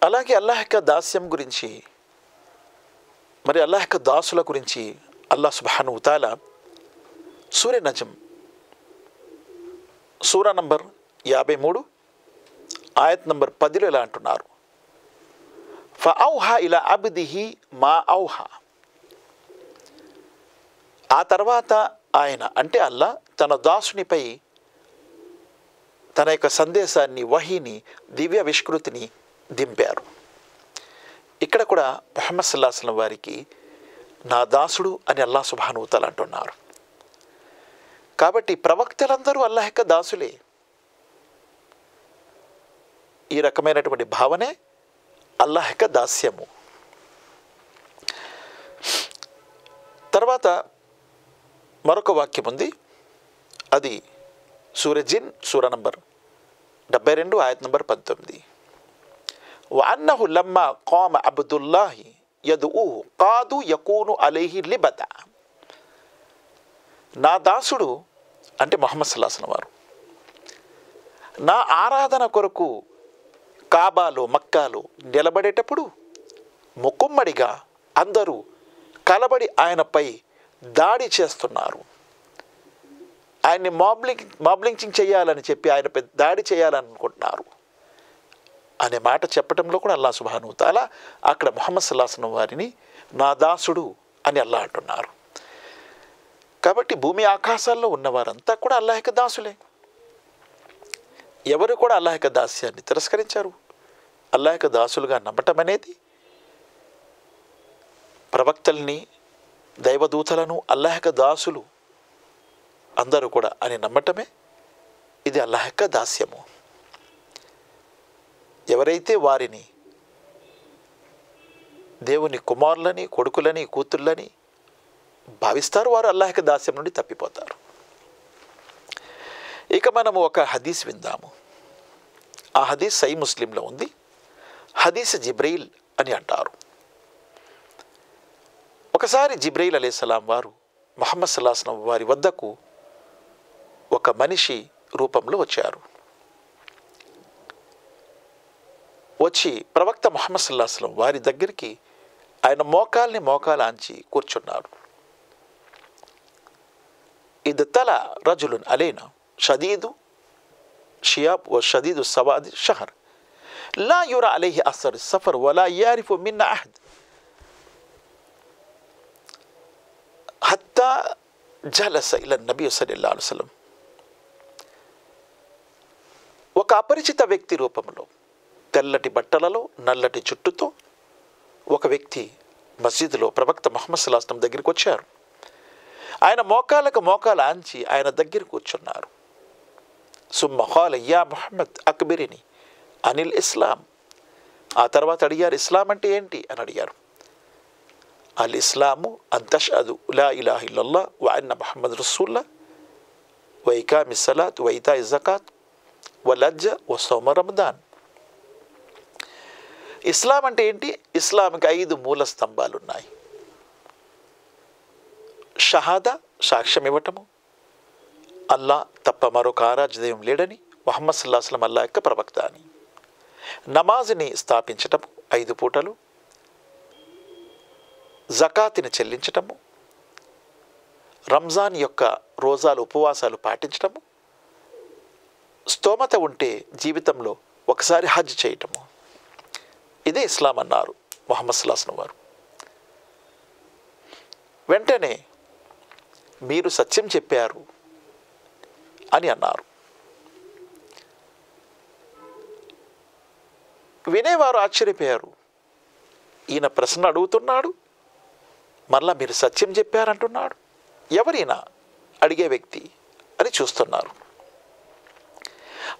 అలాగే అల్లాహ్ యొక్క దాస్యం గురించి, మరి అల్లాహ్ యొక్క దాసుల గురించి అల్లాహ్ సుబ్హానహు వ తఆలా సూర నజ్మ్ సూరా నంబర్ 53 ఆయత్ నంబర్ 10లో ఇలా అంటున్నారు, ఫఔహా ఇలా అబ్దిహి మా ఔహా. ఆ తర్వాత ఆయన అంటే అల్లాహ్ తన దాసునిపై తన యొక్క సందేశాన్ని, వహీని, దివ్య విష్కృతిని దింపారు. ఇక్కడ కూడా ముహమ్మద్ సల్లల్లాహు అలైహి వసల్లం వారికి నా దాసుడు అని అల్లాహ్ సుబ్హానహు వ తఆలా అంటున్నారు. కాబట్టి ప్రవక్తలందరూ అల్లాహ్ యొక్క దాసులే. ఈ రకమైనటువంటి భావనే అల్లాహ్ యొక్క దాస్యము. తర్వాత మరొక వాక్యం ఉంది, అది సూర జిన్ సూర నంబర్ 72 ఆయత్ నంబర్ 19. వఅన్నహు లమ్మా ఖామ అబ్దుల్లాహి యదుఊహు కాదు యకూను అలైహి లిబదా. నా దాసుడు అంటే ముహమ్మద్ సల్లల్లాహు అలైహి వసల్లం వారు నా ఆరాధన కొరకు కాబాలో, మక్కాలో నిలబడేటప్పుడు ముకుమ్మడిగా అందరూ కలబడి ఆయనపై దాడి చేస్తున్నారు. ఆయన్ని మాబ్లించింగ్ చేయాలని చెప్పి ఆయనపై దాడి చేయాలని అనుకుంటున్నారు అనే మాట చెప్పడంలో కూడా అల్లాహ్ సుబ్హానహు వ తఆలా అక్కడ ముహమ్మద్ సల్లల్లాహు అలైహి వసల్లం వారిని నా దాసుడు అని అల్లాహ్ అంటున్నారు. కాబట్టి భూమి ఆకాశాల్లో ఉన్నవారంతా కూడా అల్లాహ్ యొక్క దాసులే. ఎవరు కూడా అల్లాహ్ యొక్క దాస్యాన్ని తిరస్కరించారు. అల్లాహ్ యొక్క దాసులుగా నమ్మటం అనేది, ప్రవక్తల్ని, దైవదూతలను అల్లాహ్ యొక్క దాసులు అందరూ కూడా అని నమ్మటమే ఇది అల్లాహ్ యొక్క దాస్యము. ఎవరైతే వారిని దేవుని కుమారులని, కొడుకులని, కూతుళ్ళని భావిస్తారు వారు అల్లాహ్ యొక్క దాస్యం నుండి తప్పిపోతారు. ఇక మనము ఒక హదీస్ విందాము. ఆ హదీస్ సహీహ్ ముస్లింలో ఉంది. హదీస్ జిబ్రీల్ అని అంటారు. ఒకసారి జిబ్రీల్ అలైహిస్సలాం వారు ముహమ్మద్ సల్లల్లాహు అలైహి వసల్లం వారి వద్దకు ఒక మనిషి రూపంలో వచ్చారు. వచ్చి ప్రవక్త ముహమ్మద్ సల్లల్లాహు అలైహి వసల్లం వారి దగ్గరికి ఆయన మోకాలు ఆంచి కూర్చున్నారు. ఇది తల రజులున్ అలైనా షదీదు షియాబ్ వ షదీదు సవాద్ షహర్ లా యురా అలైహి అసర్ సఫర్ వలా యారిఫు మిన్నా అహద్ హత్తా జలస ఇల నబీ సల్లల్లాహు అలైహి వసల్లం. ఒక అపరిచిత వ్యక్తి రూపంలో, తెల్లటి బట్టలలో, నల్లటి జుట్టుతో ఒక వ్యక్తి మస్జిద్లో ప్రవక్త ముహమ్మద్ సల్లల్లాహు అలైహి వసల్లం దగ్గరికి వచ్చారు. ఆయన మోకాలు ఆంచి ఆయన దగ్గర కూర్చున్నారు. సుమ్మ ఖాల యా ముహమ్మద్ అక్బిరిని అనిల్ ఇస్లాం. ఆ తర్వాత అడిగారు, ఇస్లాం అంటే ఏంటి అని అడిగారు. అల్ ఇస్లాము అన్ తష్హదు లా ఇలాహ ఇల్లల్లాహ్ వ అన్న ముహమ్మద్ రసూలుల్లాహ్ వ ఇకామిస్ సలాత్ వ ఇతాఇజ్ జకాత్ వ లజ్జ వ సౌమ రమదాన్. ఇస్లాం అంటే ఏంటి? ఇస్లాంకి 5 మూల స్తంభాలు ఉన్నాయి. షహాదా, సాక్ష్యం ఇవ్వటము, అల్లా తప్ప మరొక ఆరాధ్య లేడని, ముహమ్మద్ సల్లల్లాహు అలైహి వసల్లం అల్లా యొక్క ప్రవక్త అని. నమాజ్ని స్థాపించటము 5 పూటలు, జకాతిని చెల్లించటము, రంజాన్ యొక్క రోజాలు, ఉపవాసాలు పాటించటము, స్తోమత ఉంటే జీవితంలో ఒకసారి హజ్ చేయటము. ఇదే ఇస్లాం అన్నారు ముహమ్మద్ సల్లల్లాహు అలైహి వసల్లం వారు. వెంటనే మీరు సత్యం చెప్పారు అని అన్నారు. వినేవారు ఆశ్చర్యపోయారు. ఈయన ప్రశ్న అడుగుతున్నాడు, మళ్ళా మీరు సత్యం చెప్పారంటున్నాడు. ఎవరైనా అడిగే వ్యక్తి అని చూస్తున్నారు.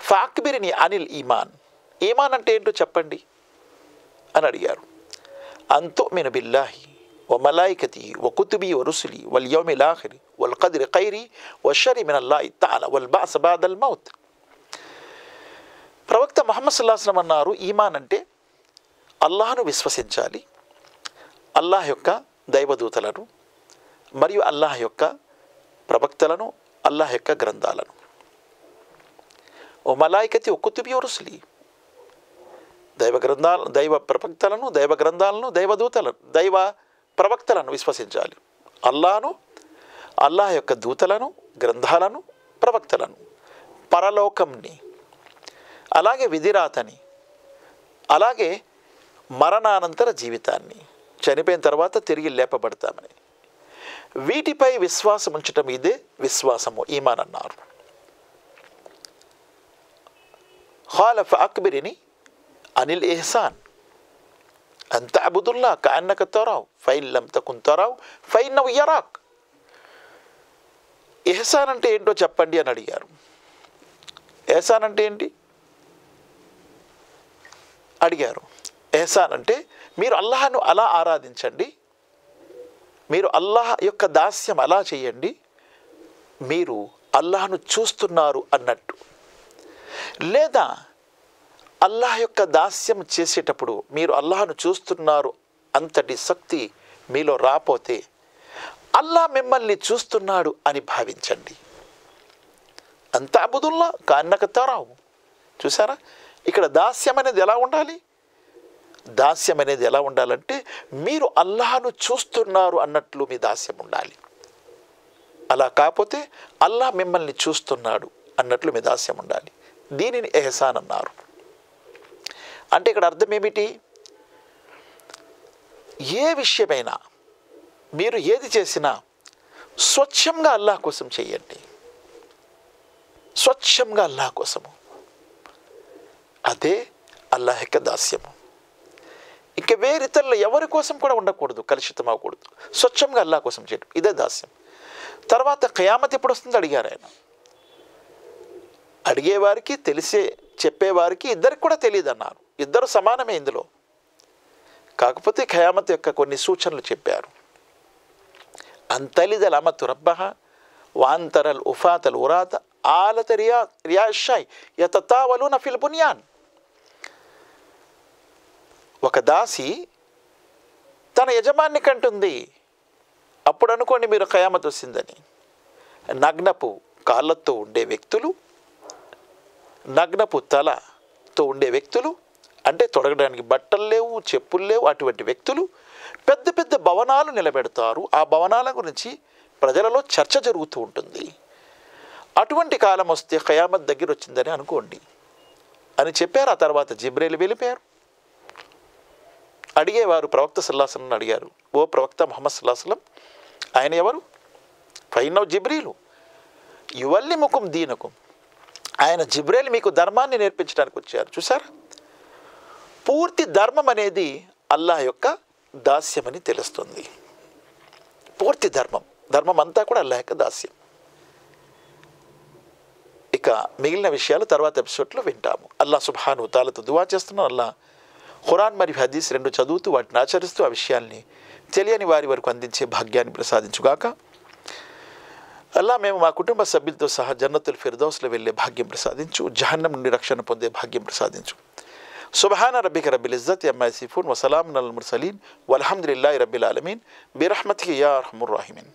ఫాక్బిరిని అనిల్ ఈమాన్. ఈమాన్ అంటే ఏంటో చెప్పండి అని అడిగారు. అంతుమిను బిల్లాహి వ మలాయికతి వ కుతుబి వ రుసులి వల్ యౌమిల్ ఆఖిరి వల్ ఖద్రి ఖైరి వ షర్రి మినల్లాహి తఆలా వల్ బఅస్ బఅదల్ మౌత్. ప్రవక్త ముహమ్మద్ సల్లల్లాహు అలైహి వసల్లం అన్నారు, ఈమాన్ అంటే అల్లాహ్ను విశ్వసించాలి, అల్లాహ్ యొక్క దైవదూతలను మరియు అల్లాహ్ యొక్క ప్రవక్తలను, అల్లాహ్ యొక్క గ్రంథాలను, ఓ మలాయికతి ఓ కుతుబి ఓ రుసులి, దైవ ప్రవక్తలను, దైవ గ్రంథాలను, దైవదూతలను, దైవ ప్రవక్తలను విశ్వసించాలి. అల్లాను, అల్లాహ్ యొక్క దూతలను, గ్రంథాలను, ప్రవక్తలను, పరలోకంని, అలాగే విధిరాతని, అలాగే మరణానంతర జీవితాన్ని, చనిపోయిన తర్వాత తిరిగి లేపబడతామని, వీటిపై విశ్వాసం ఉంచటం ఇదే విశ్వాసము, ఈమాన్ అన్నారు. ఖాల ఫఅక్బిరిని అనిల్ ఇహ్సాన్ అన్ తఅబుదుల్లాహ్ కఅన్నక తరావ్ ఫఇన్ లమ్ తకున్ తరావ్ ఫఇన్నహు యరాక్. ఇహ్సాన్ అంటే ఏంటో చెప్పండి అని అడిగారు. ఇహ్సాన్ అంటే ఏంటి అడిగారు. ఇహ్సాన్ అంటే మీరు అల్లాహను అలా ఆరాధించండి, మీరు అల్లాహ్ యొక్క దాస్యం అలా చేయండి, మీరు అల్లాహను చూస్తున్నారు అన్నట్టు. లేదా అల్లాహ్ యొక్క దాస్యం చేసేటప్పుడు మీరు అల్లాహను చూస్తున్నారు అంతటి శక్తి మీలో రాపోతే అల్లాహ్ మిమ్మల్ని చూస్తున్నాడు అని భావించండి. అంత అబుదుల్లా కన్నక తరావు. చూసారా, ఇక్కడ దాస్యం అనేది ఎలా ఉండాలి? దాస్యం అనేది ఎలా ఉండాలంటే మీరు అల్లాహను చూస్తున్నారు అన్నట్లు మీ దాస్యం ఉండాలి. అలా కాకపోతే అల్లాహ్ మిమ్మల్ని చూస్తున్నాడు అన్నట్లు మీ దాస్యం ఉండాలి. దీనిని ఎహసాన్ అన్నారు. అంటే ఇక్కడ అర్థం ఏమిటి? ఏ విషయమైనా మీరు ఏది చేసినా స్వచ్ఛంగా అల్లాహ్ కోసం చేయండి, స్వచ్ఛంగా అల్లాహ్ కోసము. అదే అల్లాహ్ యొక్క దాస్యము. ఇక వేరితరులు ఎవరి కోసం కూడా ఉండకూడదు, కలుషితం అవ్వకూడదు. స్వచ్ఛంగా అల్లాహ్ కోసం చేయడం, ఇదే దాస్యం. తర్వాత ఖయామత్ ఎప్పుడు వస్తుంది అడిగారు ఆయన. అడిగేవారికి తెలిసే, చెప్పేవారికి ఇద్దరికి కూడా తెలియదు అన్నారు. ఇద్దరు సమానమే ఇందులో. కాకపోతే ఖయామత్ యొక్క కొన్ని సూచనలు చెప్పారు. అంతలిదల్ అమతు రబ్బహ వాంతరల్ ఉఫాతల్ ఉరాత ఆలత రియాషాయ్ యతతావలూన ఫిల్ బున్యాన్. ఒక దాసి తన యజమాన్ని కంటుంది. అప్పుడు అనుకోండి మీరు ఖయామత్ వచ్చిందని. నగ్నపు కాళ్ళతో ఉండే వ్యక్తులు, నగ్నపు తలతో ఉండే వ్యక్తులు, అంటే తొడగడానికి బట్టలు లేవు, చెప్పులు లేవు, అటువంటి వ్యక్తులు పెద్ద పెద్ద భవనాలు నిలబెడతారు. ఆ భవనాల గురించి ప్రజలలో చర్చ జరుగుతూ ఉంటుంది. అటువంటి కాలం వస్తే ఖయామత్ దగ్గర వచ్చిందని అనుకోండి అని చెప్పారు. ఆ తర్వాత జిబ్రీల్ వెళ్ళిపోయారు. అడిగేవారు ప్రవక్త సల్లల్లాహు అలైహి వసల్లం అడిగారు, ఓ ప్రవక్త ముహమ్మద్ సల్లల్లాహు అలైహి వసల్లం, ఆయన ఎవరు? ఫైనవ్ జిబ్రీలు యువల్లిముకుం దీనకుం. ఆయన జిబ్రీల్ మీకు ధర్మాన్ని నేర్పించడానికి వచ్చారు. చూసారా, పూర్తి ధర్మం అనేది అల్లాహ్ యొక్క దాస్యమని తెలుస్తుంది. పూర్తి ధర్మం అంతా కూడా అల్లాహ్ యొక్క దాస్యం. ఇక మిగిలిన విషయాలు తర్వాత ఎపిసోడ్లో వింటాము. అల్లాహ్ సుబ్హానహు తాలాతో దువా చేస్తున్నాను, అల్లాహ్ ఖురాన్ మరియు హదీస్ రెండు చదువుతూ వాటిని ఆచరిస్తూ ఆ విషయాల్ని తెలియని వారి వరకు అందించే భాగ్యాన్ని ప్రసాదించుగాక. అల్లాహ్ మేము మా కుటుంబ సభ్యులతో సహా జన్నతుల్ ఫిర్దౌస్లో వెళ్ళే భాగ్యం ప్రసాదించు, జహన్నం నుండి రక్షణ పొందే భాగ్యం ప్రసాదించు. సుబ్హాన రబ్బిక రబ్బిల్ ఇజ్జతి అమ్మా యసిఫూన్ వసలామున్ అలల్ ముర్సలీన్ వల్హమ్దులిల్లాహి రబ్బిల్ ఆలమీన్ బిరహ్మతిక యా అర్హముర్ రాహిమీన్.